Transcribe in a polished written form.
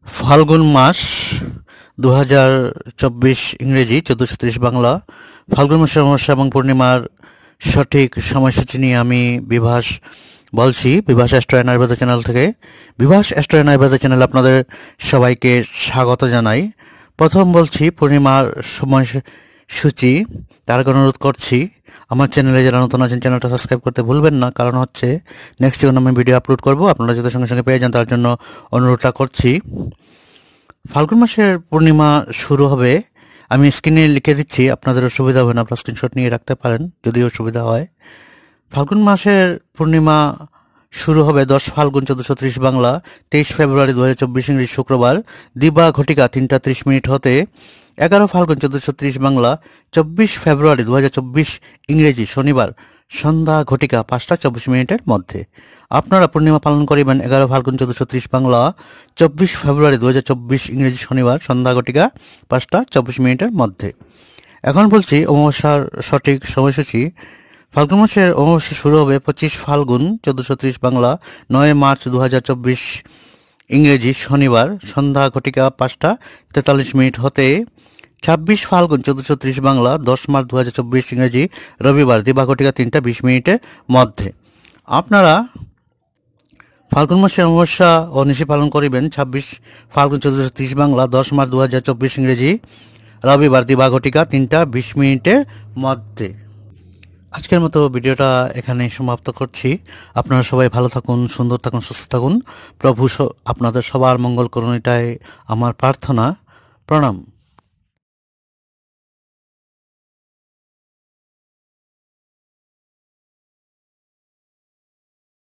ফাল্গুন মাস 2024 ইংরেজি 1430 বাংলা। ফাল্গুন মাসের অমাবস্যা এবং পূর্ণিমার সঠিক সময়সূচি নিয়ে আমি বিভাস বলছি, Bibhas astro and Ayurveda channel থেকে। বিভাস অ্যাস্ট্রো অ্যান্ড আয়ুর্বেদ চ্যানেলে আপনাদের সবাইকে স্বাগত জানাই। প্রথম বলছি পূর্ণিমার সময়সূচি, তার আগে অনুরোধ করছি আমার চ্যানেলে যারা নতুন আছেন চ্যানেলটা সাবস্ক্রাইব করতে ভুলবেন না, কারণ হচ্ছে নেক্সট যখন আমি ভিডিও আপলোড করব আপনারা যাতে সঙ্গে সঙ্গে পেয়ে যান তার জন্য অনুরোধটা করছি। ফাল্গুন মাসের পূর্ণিমা শুরু হবে, আমি স্ক্রিনে লিখে দিচ্ছি, আপনাদের অসুবিধা হবে না, আপনারা স্ক্রিনশট নিয়ে রাখতে পারেন যদি অসুবিধা হয়। ফাল্গুন মাসের পূর্ণিমা শুরু হবে 10 ফাল্গুন 1430 বাংলা 23 ফেব্রুয়ারি 2024 ইংরেজি শুক্রবার দিবা ঘটিকা 3:30 হতে 11 ফাল্গুন 1430 বাংলা 24 ফেব্রুয়ারি 2024 ইংরেজি শনিবার সন্ধ্যা ঘটিকা 5:24 মধ্যে। আপনারা পূর্ণিমা পালন করিবেন 11 ফাল্গুন 1430 বাংলা 24 ফেব্রুয়ারি 2024 ইংরেজি শনিবার সন্ধ্যা ঘটিকা 5:24 মধ্যে। এখন বলছি অমাবস্যার সঠিক সময়সূচি। ফাল্গুন মাসের অমাবস্যা শুরু হবে 25 ফাল্গুন 1430 বাংলা 9 মার্চ 2024 ইংরেজি শনিবার সন্ধ্যা ঘটিকা 5:43 হতে 26 ফাল্গুন 1430 বাংলা 10 মার্চ 2024 ইংরেজি রবিবার দিবা ঘটিকা 3:20 মধ্যে। আপনারা ফাল্গুন মাসে অমাবস্যা ও নিশি পালন করিবেন 26 ফাল্গুন 1430 বাংলা 10 মার্চ 2024 ইংরেজি রবিবার দিবা ঘটিকা 3:20 মধ্যে। আজকের মতো ভিডিওটা এখানেই সমাপ্ত করছি। আপনারা সবাই ভালো থাকুন, সুন্দর থাকুন, সুস্থ থাকুন। প্রভু আপনাদের সবার মঙ্গল করুন, এটাই আমার প্রার্থনা। প্রণাম।